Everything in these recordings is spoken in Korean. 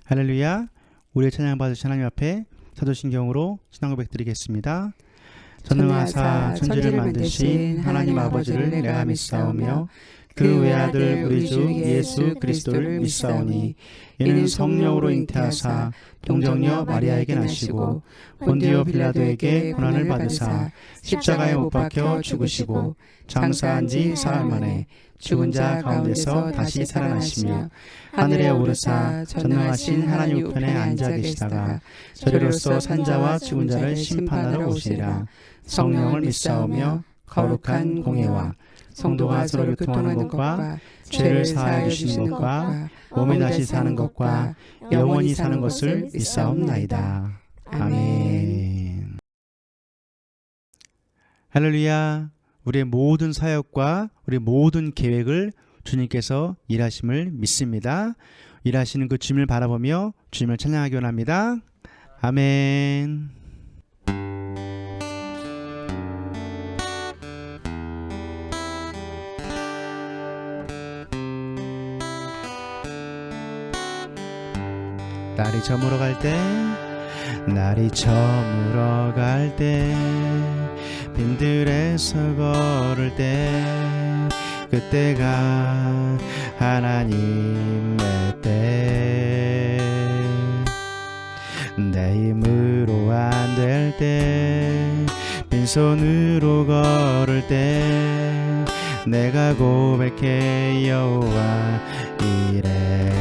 할렐루야. 우리의 찬양 받으신 하나님 앞에 사도신경으로 신앙 고백 드리겠습니다. 전능하사 천지를 만드신 하나님 아버지를 내가 믿사오며 그 외아들 우리 주 예수 그리스도를 믿사오니 이는 성령으로 잉태하사 동정녀 마리아에게 나시고 본디오 빌라도에게 고난을 받으사 십자가에 못 박혀 죽으시고 장사한 지 사흘 만에 죽은 자 가운데서 다시 살아나시며 하늘에 오르사 전능하신 하나님 우편에 앉아 계시다가 저리로서 산자와 죽은 자를 심판하러 오시리라. 성령을 믿사오며 거룩한 공예와 성도가 서로 교통하는 것과 죄를 사하여 주시는 것과 몸이 다시 사는 것과 영원히 사는 것을 믿사옵나이다. 아멘. 할렐루야. 우리의 모든 사역과 우리의 모든 계획을 주님께서 일하심을 믿습니다. 일하시는 그 주님을 바라보며 주님을 찬양하기 원합니다. 아멘. 날이 저물어 갈 때 빈들에서 걸을 때 그때가 하나님의 때 내 힘으로 안 될 때 빈손으로 걸을 때 내가 고백해 여호와 이래.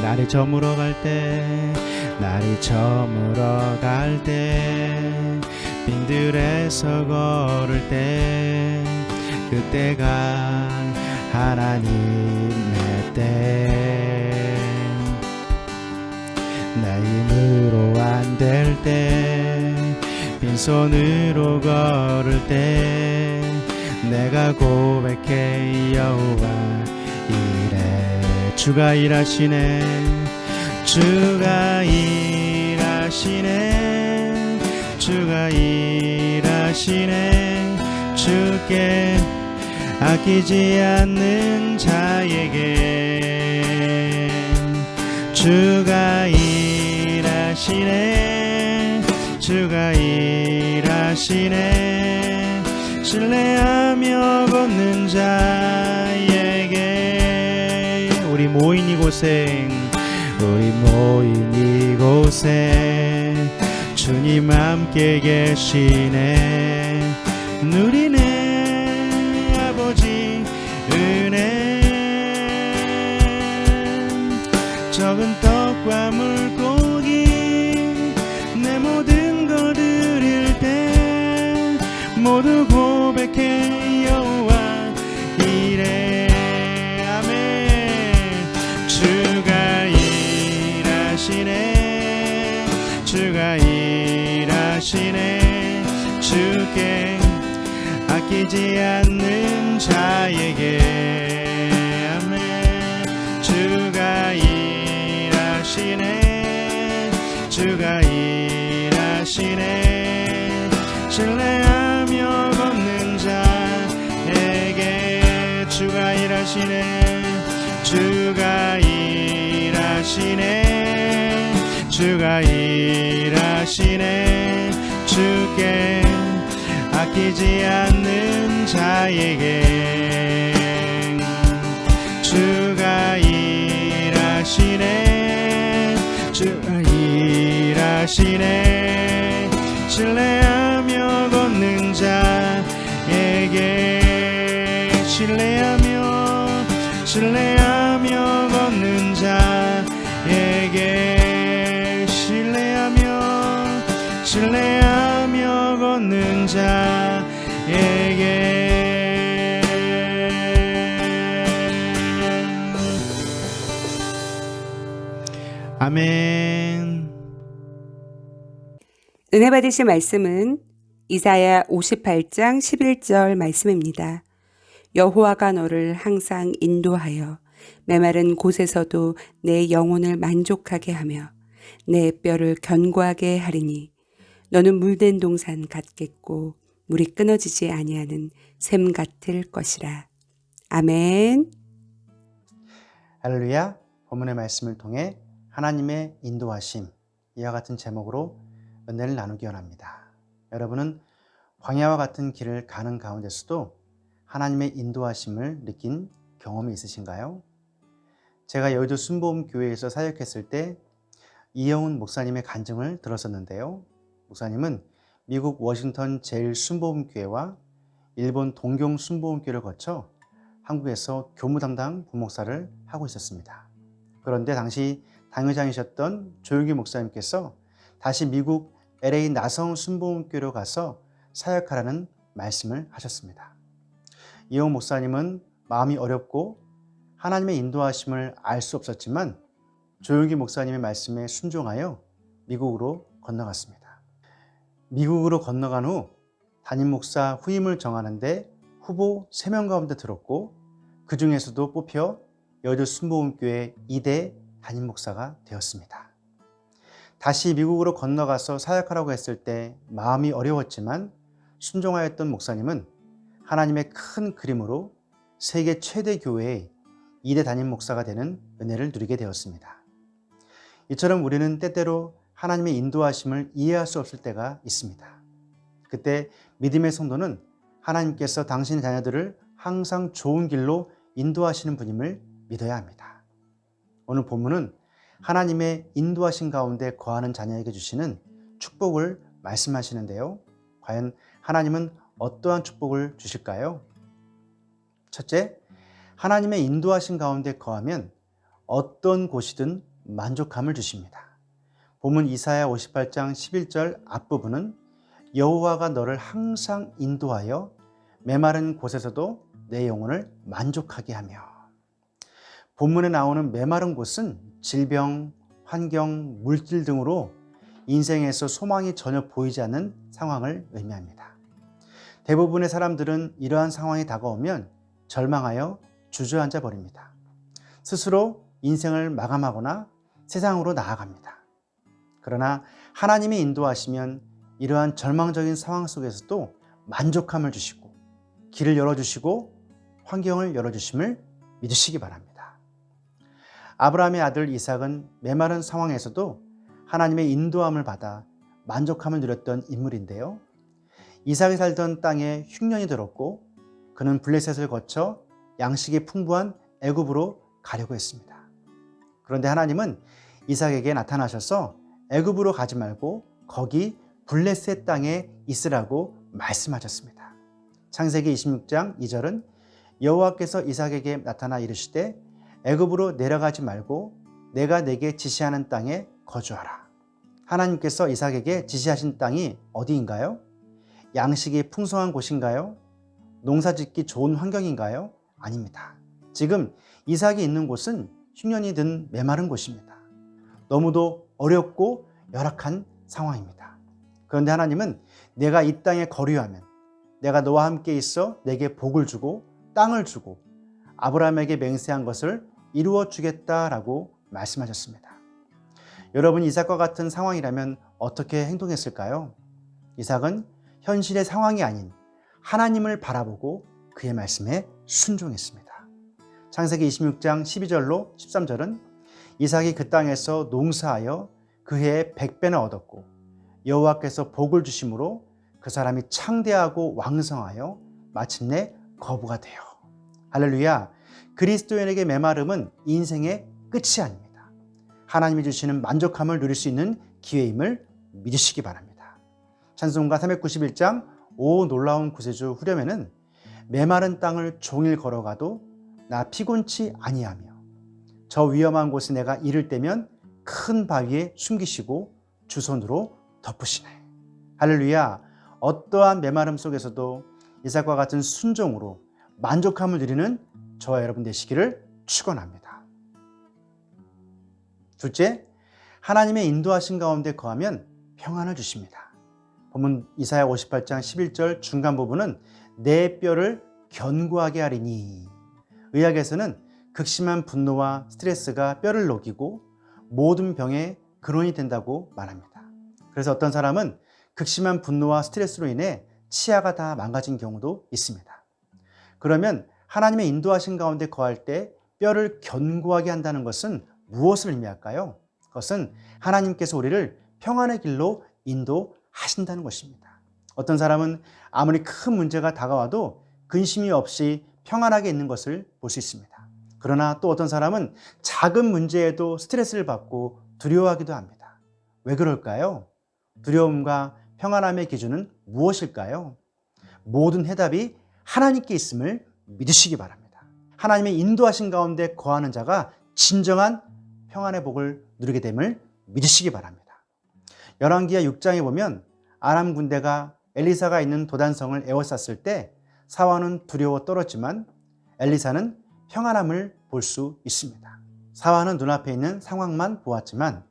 날이 저물어 갈 때 빈들에서 걸을 때 그때가 하나님의 때 내 힘으로 안 될 때 빈손으로 걸을 때 내가 고백해 여호와 이래. 주가 일하시네 주께 아끼지 않는 자에게 주가 일하시네 신뢰하며 걷는 자에게. 우리 모인 이곳에 주님 함께 계시네. 누리네 아버지 은혜. 적은 떡과 물고기 내 모든 거 드릴 때 모두 고백해 여호와 이래. 아멘. 주가 일하시네 주께 아끼지 않는 자에게. 아멘. 주가 일하시네 신뢰하며 걷는 자에게. 주가 일하시네 주께 아끼지 않는 자에게. 주가 일하시네 신뢰하며 걷는 자에게. 신뢰하며 걷는 자에게. 신뢰하며 걷는 자에게. 아멘. 은혜 받으실 말씀은 이사야 58장 11절 말씀입니다. 여호와가 너를 항상 인도하여 메마른 곳에서도 내 영혼을 만족하게 하며 내 뼈를 견고하게 하리니 너는 물된 동산 같겠고 물이 끊어지지 아니하는 샘 같을 것이라. 아멘. 할렐루야. 본문의 말씀을 통해 하나님의 인도하심, 이와 같은 제목으로 은혜를 나누기 원합니다. 여러분은 광야와 같은 길을 가는 가운데서도 하나님의 인도하심을 느낀 경험이 있으신가요? 제가 여의도 순복음교회에서 사역했을 때 이영훈 목사님의 간증을 들었었는데요. 목사님은 미국 워싱턴 제일순복음교회와 일본 동경 순복음교회를 거쳐 한국에서 교무 담당 부목사를 하고 있었습니다. 그런데 당시 당회장이셨던 조용기 목사님께서 다시 미국 LA 나성 순복음교회로 가서 사역하라는 말씀을 하셨습니다. 이영훈 목사님은 마음이 어렵고 하나님의 인도하심을 알 수 없었지만 조용기 목사님의 말씀에 순종하여 미국으로 건너갔습니다. 미국으로 건너간 후 담임 목사 후임을 정하는데 후보 3명 가운데 들었고 그 중에서도 뽑혀 여의도 순복음교회 2대 담임 목사가 되었습니다. 다시 미국으로 건너가서 사역하라고 했을 때 마음이 어려웠지만 순종하였던 목사님은 하나님의 큰 그림으로 세계 최대 교회의 2대 담임 목사가 되는 은혜를 누리게 되었습니다. 이처럼 우리는 때때로 하나님의 인도하심을 이해할 수 없을 때가 있습니다. 그때 믿음의 성도는 하나님께서 당신의 자녀들을 항상 좋은 길로 인도하시는 분임을 믿어야 합니다. 오늘 본문은 하나님의 인도하신 가운데 거하는 자녀에게 주시는 축복을 말씀하시는데요. 과연 하나님은 어떠한 축복을 주실까요? 첫째, 하나님의 인도하신 가운데 거하면 어떤 곳이든 만족함을 주십니다. 본문 이사야 58장 11절 앞부분은 여호와가 너를 항상 인도하여 메마른 곳에서도 내 영혼을 만족하게 하며, 본문에 나오는 메마른 곳은 질병, 환경, 물질 등으로 인생에서 소망이 전혀 보이지 않는 상황을 의미합니다. 대부분의 사람들은 이러한 상황이 다가오면 절망하여 주저앉아 버립니다. 스스로 인생을 마감하거나 세상으로 나아갑니다. 그러나 하나님이 인도하시면 이러한 절망적인 상황 속에서도 만족함을 주시고 길을 열어주시고 환경을 열어주심을 믿으시기 바랍니다. 아브라함의 아들 이삭은 메마른 상황에서도 하나님의 인도함을 받아 만족함을 누렸던 인물인데요. 이삭이 살던 땅에 흉년이 들었고 그는 블레셋을 거쳐 양식이 풍부한 애굽으로 가려고 했습니다. 그런데 하나님은 이삭에게 나타나셔서 애굽으로 가지 말고 거기 블레셋 땅에 있으라고 말씀하셨습니다. 창세기 26장 2절은 여호와께서 이삭에게 나타나 이르시되 애굽으로 내려가지 말고 내가 내게 지시하는 땅에 거주하라. 하나님께서 이삭에게 지시하신 땅이 어디인가요? 양식이 풍성한 곳인가요? 농사짓기 좋은 환경인가요? 아닙니다. 지금 이삭이 있는 곳은 흉년이 든 메마른 곳입니다. 너무도 어렵고 열악한 상황입니다. 그런데 하나님은 내가 이 땅에 거류하면 내가 너와 함께 있어 내게 복을 주고 땅을 주고 아브라함에게 맹세한 것을 이루어 주겠다라고 말씀하셨습니다. 여러분, 이삭과 같은 상황이라면 어떻게 행동했을까요? 이삭은 현실의 상황이 아닌 하나님을 바라보고 그의 말씀에 순종했습니다. 창세기 26장 12절로 13절은 이삭이 그 땅에서 농사하여 그 해에 100배나 얻었고 여호와께서 복을 주심으로 그 사람이 창대하고 왕성하여 마침내 거부가 되어. 할렐루야. 그리스도인에게 메마름은 인생의 끝이 아닙니다. 하나님이 주시는 만족함을 누릴 수 있는 기회임을 믿으시기 바랍니다. 찬송가 391장 오 놀라운 구세주 후렴에는 메마른 땅을 종일 걸어가도 나 피곤치 아니하며 저 위험한 곳에 내가 이를 때면 큰 바위에 숨기시고 주 손으로 덮으시네. 할렐루야. 어떠한 메마름 속에서도 이삭과 같은 순종으로 만족함을 누리는 저와 여러분 되시기를 축원합니다. 둘째, 하나님의 인도하신 가운데 거하면 평안을 주십니다. 본문 이사야 58장 11절 중간 부분은 내 뼈를 견고하게 하리니, 의학에서는 극심한 분노와 스트레스가 뼈를 녹이고 모든 병의 근원이 된다고 말합니다. 그래서 어떤 사람은 극심한 분노와 스트레스로 인해 치아가 다 망가진 경우도 있습니다. 그러면 하나님의 인도하신 가운데 거할 때 뼈를 견고하게 한다는 것은 무엇을 의미할까요? 그것은 하나님께서 우리를 평안의 길로 인도하신다는 것입니다. 어떤 사람은 아무리 큰 문제가 다가와도 근심이 없이 평안하게 있는 것을 볼 수 있습니다. 그러나 또 어떤 사람은 작은 문제에도 스트레스를 받고 두려워하기도 합니다. 왜 그럴까요? 두려움과 평안함의 기준은 무엇일까요? 모든 해답이 하나님께 있음을 믿으시기 바랍니다. 하나님의 인도하신 가운데 거하는 자가 진정한 평안의 복을 누리게 됨을 믿으시기 바랍니다. 열왕기하 6장에 보면 아람 군대가 엘리사가 있는 도단성을 에워쌌을 때 사환은 두려워 떨었지만 엘리사는 평안함을 볼 수 있습니다. 사환은 눈앞에 있는 상황만 보았지만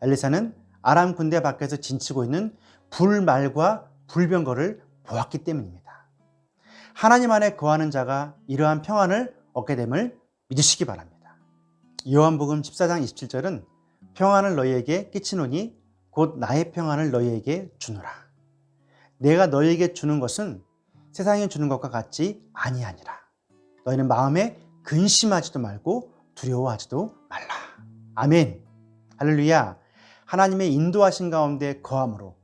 엘리사는 아람 군대 밖에서 진치고 있는 불말과 불병거를 보았기 때문입니다. 하나님 안에 거하는 자가 이러한 평안을 얻게 됨을 믿으시기 바랍니다. 요한복음 14장 27절은 평안을 너희에게 끼치노니 곧 나의 평안을 너희에게 주노라. 내가 너희에게 주는 것은 세상이 주는 것과 같지 아니하니라. 너희는 마음에 근심하지도 말고 두려워하지도 말라. 아멘. 할렐루야. 하나님의 인도하신 가운데 거함으로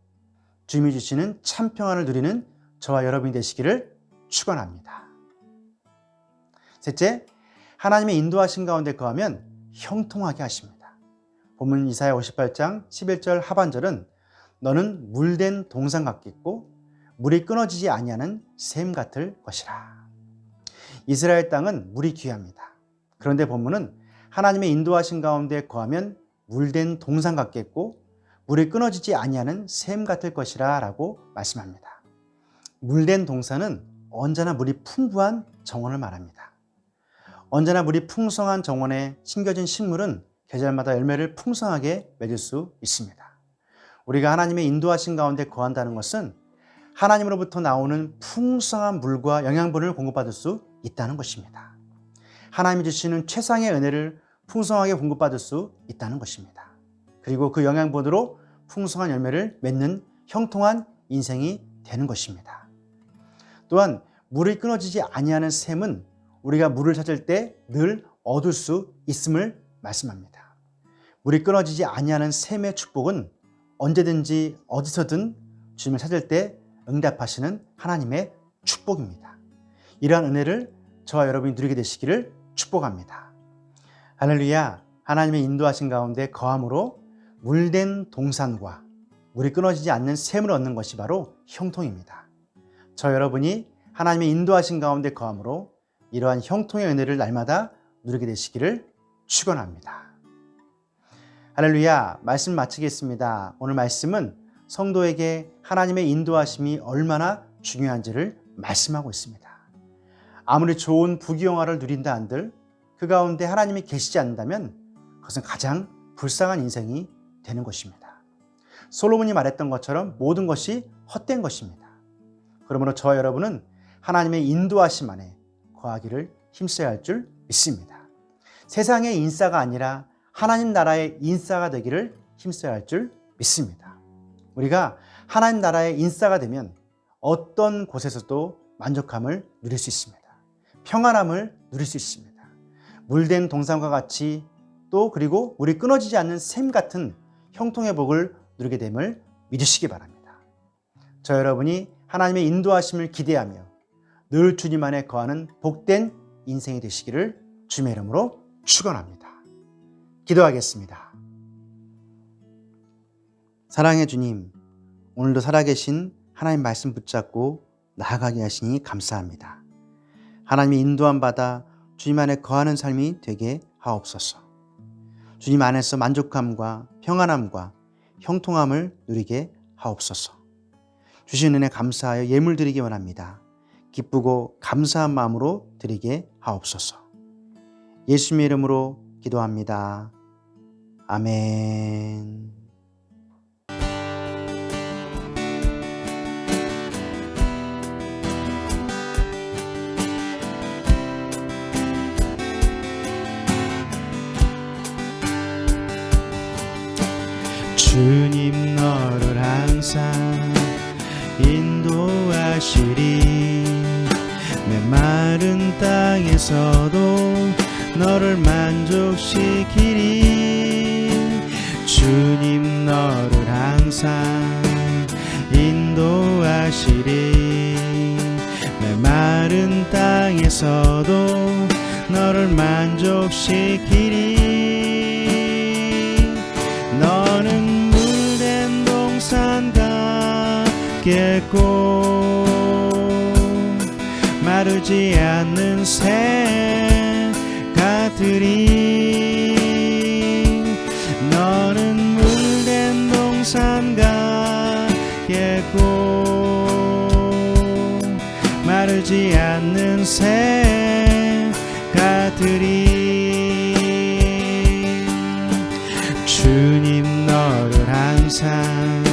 주님이 주시는 참 평안을 누리는 저와 여러분이 되시기를 축원합니다. 셋째, 하나님의 인도하신 가운데 거하면 형통하게 하십니다. 본문 이사야 58장 11절 하반절은 너는 물된 동산 같겠고 물이 끊어지지 아니하는 샘 같을 것이라. 이스라엘 땅은 물이 귀합니다. 그런데 본문은 하나님의 인도하신 가운데 거하면 물된 동산 같겠고 물이 끊어지지 아니하는 샘 같을 것이라 라고 말씀합니다. 물된 동산은 언제나 물이 풍부한 정원을 말합니다. 언제나 물이 풍성한 정원에 심겨진 식물은 계절마다 열매를 풍성하게 맺을 수 있습니다. 우리가 하나님의 인도하신 가운데 거한다는 것은 하나님으로부터 나오는 풍성한 물과 영양분을 공급받을 수 있다는 것입니다. 하나님이 주시는 최상의 은혜를 풍성하게 공급받을 수 있다는 것입니다. 그리고 그 영양분으로 풍성한 열매를 맺는 형통한 인생이 되는 것입니다. 또한 물이 끊어지지 아니하는 샘은 우리가 물을 찾을 때 늘 얻을 수 있음을 말씀합니다. 물이 끊어지지 아니하는 샘의 축복은 언제든지 어디서든 주님을 찾을 때 응답하시는 하나님의 축복입니다. 이러한 은혜를 저와 여러분이 누리게 되시기를 축복합니다. 할렐루야. 하나님의 인도하신 가운데 거함으로 물된 동산과 물이 끊어지지 않는 샘을 얻는 것이 바로 형통입니다. 저 여러분이 하나님의 인도하신 가운데 거함으로 이러한 형통의 은혜를 날마다 누리게 되시기를 축원합니다. 할렐루야. 말씀 마치겠습니다. 오늘 말씀은 성도에게 하나님의 인도하심이 얼마나 중요한지를 말씀하고 있습니다. 아무리 좋은 부귀영화를 누린다 한들 그 가운데 하나님이 계시지 않는다면 그것은 가장 불쌍한 인생이 되는 것입니다. 솔로몬이 말했던 것처럼 모든 것이 헛된 것입니다. 그러므로 저와 여러분은 하나님의 인도하심 안에 거하기를 힘써야 할 줄 믿습니다. 세상의 인싸가 아니라 하나님 나라의 인싸가 되기를 힘써야 할 줄 믿습니다. 우리가 하나님 나라의 인싸가 되면 어떤 곳에서도 만족함을 누릴 수 있습니다. 평안함을 누릴 수 있습니다. 물된 동산과 같이 또 그리고 물이 끊어지지 않는 샘 같은 형통의 복을 누리게 됨을 믿으시기 바랍니다. 저 여러분이 하나님의 인도하심을 기대하며 늘 주님 안에 거하는 복된 인생이 되시기를 주님의 이름으로 축원합니다. 기도하겠습니다. 사랑의 주님, 오늘도 살아계신 하나님 말씀 붙잡고 나아가게 하시니 감사합니다. 하나님의 인도함 받아 주님 안에 거하는 삶이 되게 하옵소서. 주님 안에서 만족함과 평안함과 형통함을 누리게 하옵소서. 주신 은혜 감사하여 예물 드리기 원합니다. 기쁘고 감사한 마음으로 드리게 하옵소서. 예수님의 이름으로 기도합니다. 아멘. 주님 너를 항상 인도하시리. 메마른 땅에서도 너를 만족시키리. 주님 너를 항상 인도하시리. 메마른 땅에서도 너를 만족시키리. 너는 물된 동산 같겠고 마르지 않는 새 같으리. 너는 물된 동산 같겠고 마르지 않는 새 같으리. 주님 너를 항상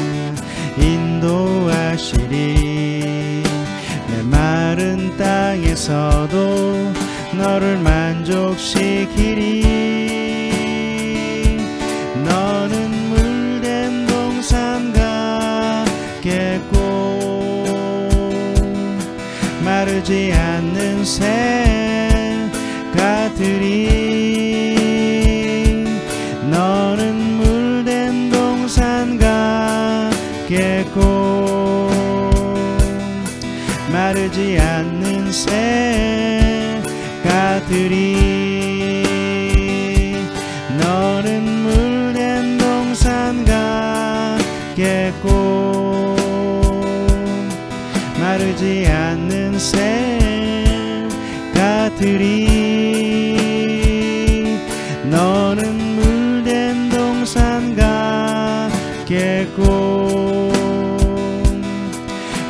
인도하시리. 메마른 땅에서도 너를 만족시키리. 너는 물된 동산 같겠고 마르지 않는 새 같으리. 너는 물된 동산 같겠고 마르지 않는 새 같으리. 너는 물된 동산 같겠고 마르지 않는 새 같으리. 너는 물된 동산 같겠고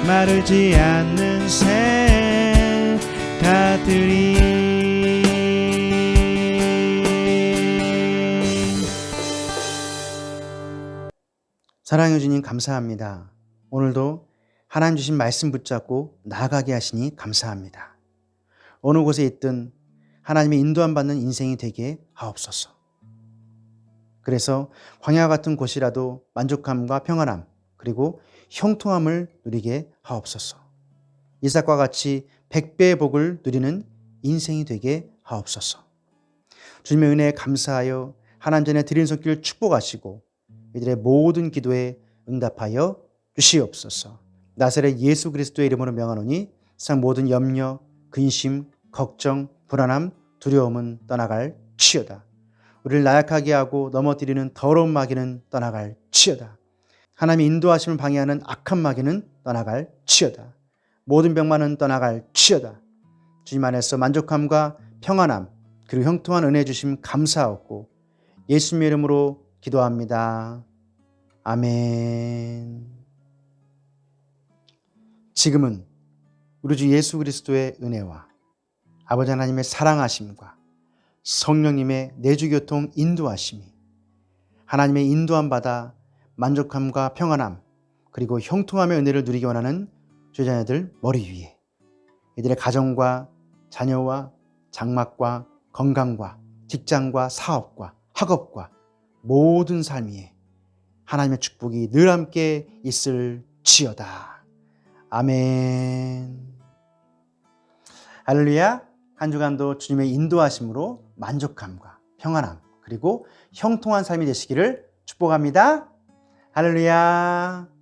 마르지 않는 새 같으리. 사랑해 주님 감사합니다. 오늘도 하나님 주신 말씀 붙잡고 나아가게 하시니 감사합니다. 어느 곳에 있든 하나님의 인도함 받는 인생이 되게 하옵소서. 그래서 광야 같은 곳이라도 만족함과 평안함 그리고 형통함을 누리게 하옵소서. 이삭과 같이 100배의 복을 누리는 인생이 되게 하옵소서. 주님의 은혜에 감사하여 하나님 전에 드린 손길 축복하시고 이들의 모든 기도에 응답하여 주시옵소서. 나사렛 예수 그리스도의 이름으로 명하노니 세상 모든 염려, 근심, 걱정, 불안함, 두려움은 떠나갈 치여다. 우리를 나약하게 하고 넘어뜨리는 더러운 마귀는 떠나갈 치여다. 하나님의 인도하심을 방해하는 악한 마귀는 떠나갈 치여다. 모든 병만은 떠나갈 치여다. 주님 안에서 만족함과 평안함 그리고 형통한 은혜 주심 감사하옵고 예수님의 이름으로 기도합니다. 아멘. 지금은 우리 주 예수 그리스도의 은혜와 아버지 하나님의 사랑하심과 성령님의 내주교통 인도하심이 하나님의 인도함 받아 만족함과 평안함 그리고 형통함의 은혜를 누리기 원하는 주자녀들 머리 위에 이들의 가정과 자녀와 장막과 건강과 직장과 사업과 학업과 모든 삶 위에 하나님의 축복이 늘 함께 있을지어다. 아멘. 할렐루야. 한 주간도 주님의 인도하심으로 만족함과 평안함 그리고 형통한 삶이 되시기를 축복합니다. 할렐루야.